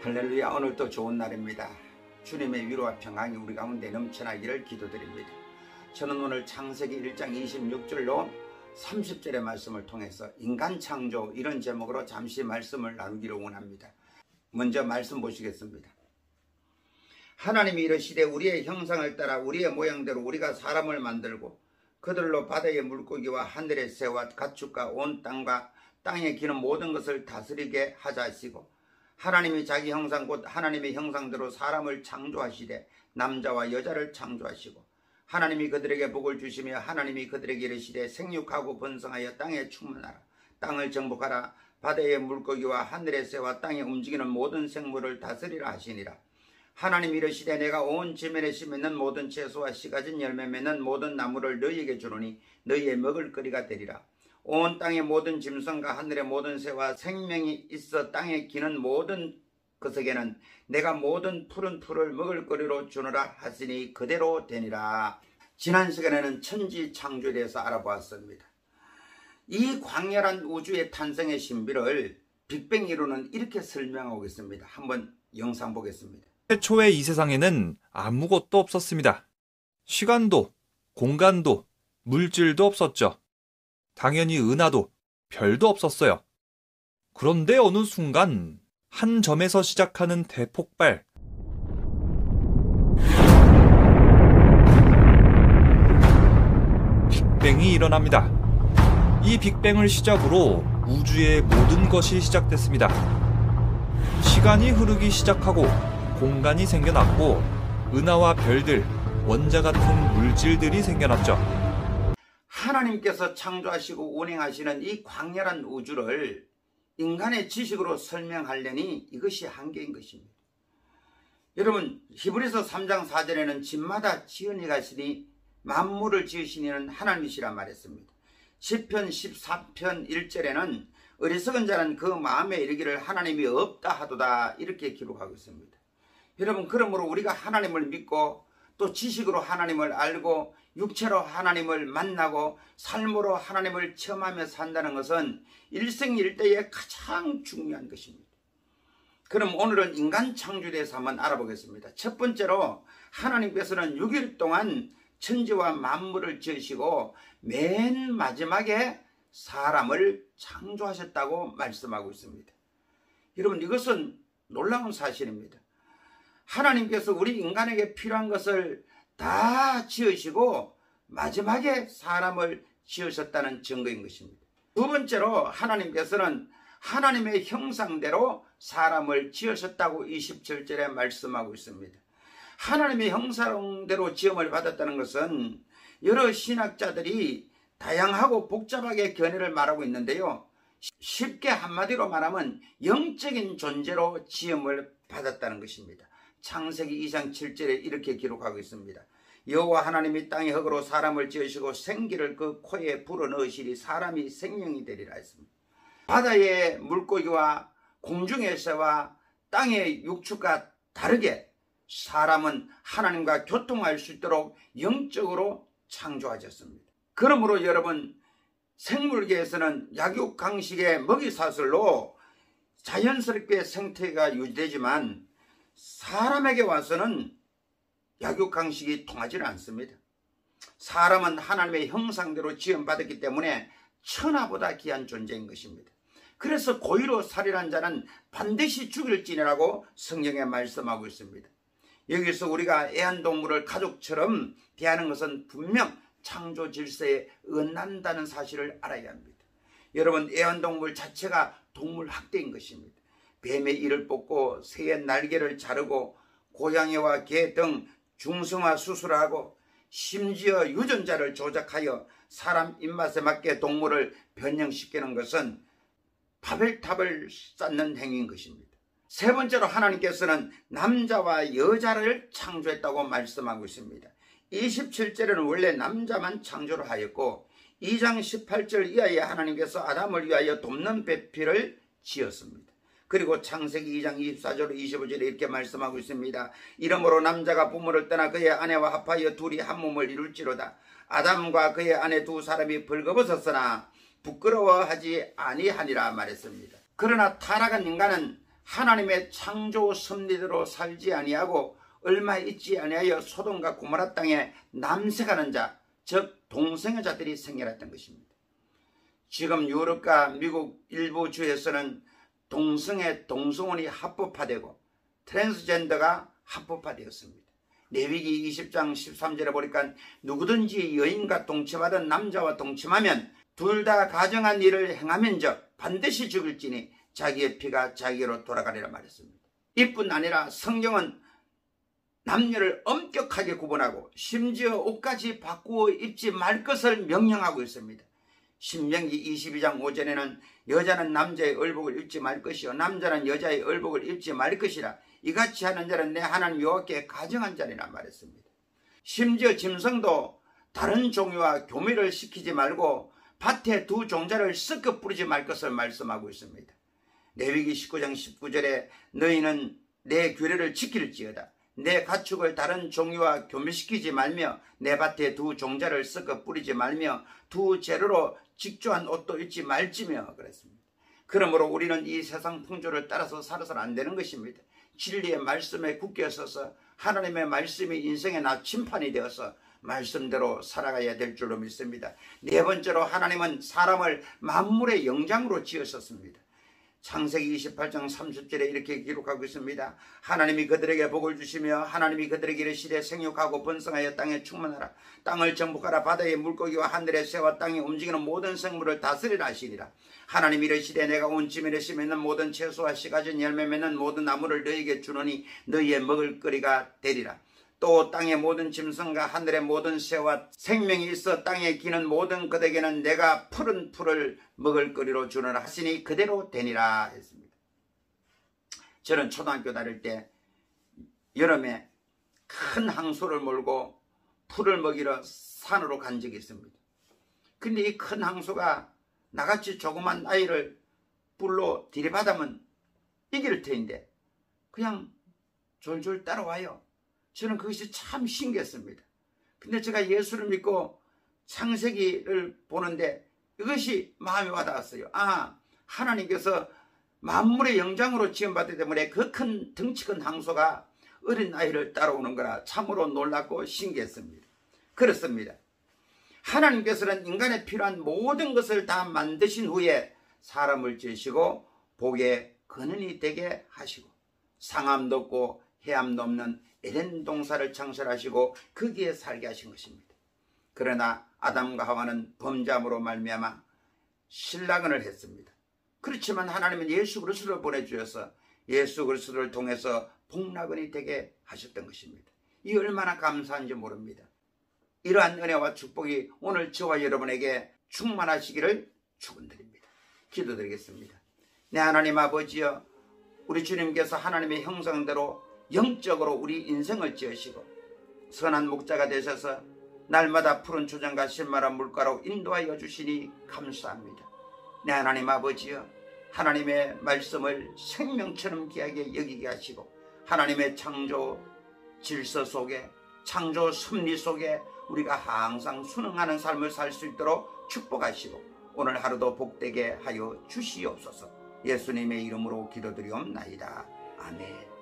할렐루야. 오늘도 좋은 날입니다. 주님의 위로와 평강이 우리 가운데 넘쳐나기를 기도드립니다. 저는 오늘 창세기 1장 26절로 30절의 말씀을 통해서 인간 창조 이런 제목으로 잠시 말씀을 나누기를 원합니다. 먼저 말씀 보시겠습니다. 하나님이 이르시되 우리의 형상을 따라 우리의 모양대로 우리가 사람을 만들고 그들로 바다의 물고기와 하늘의 새와 가축과 온 땅과 땅에 기는 모든 것을 다스리게 하자 하시고, 하나님이 자기 형상 곧 하나님의 형상대로 사람을 창조하시되 남자와 여자를 창조하시고, 하나님이 그들에게 복을 주시며 하나님이 그들에게 이르시되 생육하고 번성하여 땅에 충만하라. 땅을 정복하라. 바다의 물고기와 하늘의 새와 땅에 움직이는 모든 생물을 다스리라 하시니라. 하나님이 이르시되 내가 온 지면에 씨 맺는 모든 채소와 씨 가진 열매 맺는 모든 나무를 너희에게 주노니 너희의 먹을거리가 되리라. 온 땅의 모든 짐승과 하늘의 모든 새와 생명이 있어 땅에 기는 모든 것에게는 내가 모든 푸른 풀을 먹을거리로 주노라 하시니 그대로 되니라. 지난 시간에는 천지 창조에 대해서 알아보았습니다. 이 광활한 우주의 탄생의 신비를 빅뱅 이론은 이렇게 설명하고 있습니다. 한번 영상 보겠습니다. 최초의 이 세상에는 아무것도 없었습니다. 시간도, 공간도, 물질도 없었죠. 당연히 은하도, 별도 없었어요. 그런데 어느 순간 한 점에서 시작하는 대폭발, 빅뱅이 일어납니다. 이 빅뱅을 시작으로 우주의 모든 것이 시작됐습니다. 시간이 흐르기 시작하고 공간이 생겨났고 은하와 별들, 원자 같은 물질들이 생겨났죠. 하나님께서 창조하시고 운행하시는 이 광활한 우주를 인간의 지식으로 설명하려니 이것이 한계인 것입니다. 여러분, 히브리서 3장 4절에는 집마다 지은이 가시니 만물을 지으시는 하나님이시라 말했습니다. 시편 14편 1절에는 어리석은 자는 그 마음에 이르기를 하나님이 없다 하도다 이렇게 기록하고 있습니다. 여러분, 그러므로 우리가 하나님을 믿고 또 지식으로 하나님을 알고 육체로 하나님을 만나고 삶으로 하나님을 체험하며 산다는 것은 일생일대에 가장 중요한 것입니다. 그럼 오늘은 인간 창조에 대해서 한번 알아보겠습니다. 첫 번째로 하나님께서는 6일 동안 천지와 만물을 지으시고 맨 마지막에 사람을 창조하셨다고 말씀하고 있습니다. 여러분, 이것은 놀라운 사실입니다. 하나님께서 우리 인간에게 필요한 것을 다 지으시고 마지막에 사람을 지으셨다는 증거인 것입니다. 두 번째로 하나님께서는 하나님의 형상대로 사람을 지으셨다고 27절에 말씀하고 있습니다. 하나님의 형상대로 지음을 받았다는 것은 여러 신학자들이 다양하고 복잡하게 견해를 말하고 있는데요, 쉽게 한마디로 말하면 영적인 존재로 지음을 받았다는 것입니다. 창세기 2장 7절에 이렇게 기록하고 있습니다. 여호와 하나님이 땅의 흙으로 사람을 지으시고 생기를 그 코에 불어넣으시리 사람이 생명이 되리라 했습니다. 바다의 물고기와 공중의 새와 땅의 육축과 다르게 사람은 하나님과 교통할 수 있도록 영적으로 창조하셨습니다. 그러므로 여러분, 생물계에서는 약육강식의 먹이사슬로 자연스럽게 생태계가 유지되지만 사람에게 와서는 약육강식이 통하지는 않습니다. 사람은 하나님의 형상대로 지음받았기 때문에 천하보다 귀한 존재인 것입니다. 그래서 고의로 살인한 자는 반드시 죽일지니라고 성경에 말씀하고 있습니다. 여기서 우리가 애완동물을 가족처럼 대하는 것은 분명 창조 질서에 어긋난다는 사실을 알아야 합니다. 여러분, 애완동물 자체가 동물 학대인 것입니다. 뱀의 이를 뽑고 새의 날개를 자르고 고양이와 개 등 중성화 수술하고 심지어 유전자를 조작하여 사람 입맛에 맞게 동물을 변형시키는 것은 바벨탑을 쌓는 행위인 것입니다. 세 번째로 하나님께서는 남자와 여자를 창조했다고 말씀하고 있습니다. 27절에는 원래 남자만 창조를 하였고 2장 18절 이하에 하나님께서 아담을 위하여 돕는 배필을 지었습니다. 그리고 창세기 2장 24절 25절에 이렇게 말씀하고 있습니다. 이러므로 남자가 부모를 떠나 그의 아내와 합하여 둘이 한 몸을 이룰지로다. 아담과 그의 아내 두 사람이 벌거벗었으나 부끄러워하지 아니하니라 말했습니다. 그러나 타락한 인간은 하나님의 창조 섭리대로 살지 아니하고 얼마 있지 아니하여 소돔과 고모라 땅에 남색하는 자, 즉 동성애 자들이 생겨났던 것입니다. 지금 유럽과 미국 일부 주에서는 동성혼이 합법화되고 트랜스젠더가 합법화되었습니다. 레위기 20장 13절에 보니까 누구든지 여인과 동침하던 남자와 동침하면 둘 다 가정한 일을 행하면적 반드시 죽을지니 자기의 피가 자기로 돌아가리라 말했습니다. 이뿐 아니라 성경은 남녀를 엄격하게 구분하고 심지어 옷까지 바꾸어 입지 말 것을 명령하고 있습니다. 신명기 22장 5절에는 여자는 남자의 의복을 입지 말 것이요 남자는 여자의 의복을 입지 말 것이라. 이같이 하는 자는 내 하나님 여호와께 가정한 자니라 말했습니다. 심지어 짐승도 다른 종류와 교미를 시키지 말고 밭에 두 종자를 섞어 뿌리지 말 것을 말씀하고 있습니다. 레위기 19장 19절에 너희는 내 규례를 지킬지어다. 내 가축을 다른 종류와 교미시키지 말며 내 밭에 두 종자를 섞어 뿌리지 말며 두 재료로 직조한 옷도 입지 말지며 그랬습니다. 그러므로 우리는 이 세상 풍조를 따라서 살아서는 안 되는 것입니다. 진리의 말씀에 굳게 서서 하나님의 말씀이 인생의 나침판이 되어서 말씀대로 살아가야 될 줄로 믿습니다. 네 번째로 하나님은 사람을 만물의 영장으로 지으셨습니다. 창세기 28장 30절에 이렇게 기록하고 있습니다. 하나님이 그들에게 복을 주시며 하나님이 그들에게 이르시되 생육하고 번성하여 땅에 충만하라. 땅을 정복하라. 바다의 물고기와 하늘의 새와 땅에 움직이는 모든 생물을 다스리라 하시니라. 하나님이 이르시되 내가 온 지면에 씨 맺는 모든 채소와 씨 가진 열매 맺는 모든 나무를 너희에게 주노니 너희의 먹을거리가 되리라. 또 땅의 모든 짐승과 하늘의 모든 새와 생명이 있어 땅에 기는 모든 것에게는 내가 푸른 풀을 먹을거리로 주노라 하시니 그대로 되니라 했습니다. 저는 초등학교 다닐 때 여름에 큰 항소를 몰고 풀을 먹이러 산으로 간 적이 있습니다. 근데 이 큰 항소가 나같이 조그만 아이를 뿔로 들이받으면 이길 터인데 그냥 졸졸 따라와요. 저는 그것이 참 신기했습니다. 근데 제가 예수를 믿고 창세기를 보는데 이것이 마음에 와닿았어요. 하나님께서 만물의 영장으로 지음받기 때문에 그 큰 덩치 큰 항소가 어린 아이를 따라오는 거라 참으로 놀랍고 신기했습니다. 그렇습니다. 하나님께서는 인간에 필요한 모든 것을 다 만드신 후에 사람을 지으시고 복의 근원이 되게 하시고 상함도 없고 해함도 없는 에덴 동산을 창설하시고 거기에 살게 하신 것입니다. 그러나 아담과 하와는 범죄함으로 말미암아 실랑을 했습니다. 그렇지만 하나님은 예수 그리스도를 보내주셔서 예수 그리스도를 통해서 복락원이 되게 하셨던 것입니다. 이 얼마나 감사한지 모릅니다. 이러한 은혜와 축복이 오늘 저와 여러분에게 충만하시기를 축원드립니다. 기도드리겠습니다. 내 하나님 아버지여, 우리 주님께서 하나님의 형상대로 영적으로 우리 인생을 지으시고 선한 목자가 되셔서 날마다 푸른 초장과 실마란 물가로 인도하여 주시니 감사합니다. 내 하나님 아버지여, 하나님의 말씀을 생명처럼 귀하게 여기게 하시고 하나님의 창조 질서 속에 창조 섭리 속에 우리가 항상 순응하는 삶을 살 수 있도록 축복하시고 오늘 하루도 복되게 하여 주시옵소서. 예수님의 이름으로 기도드리옵나이다. 아멘.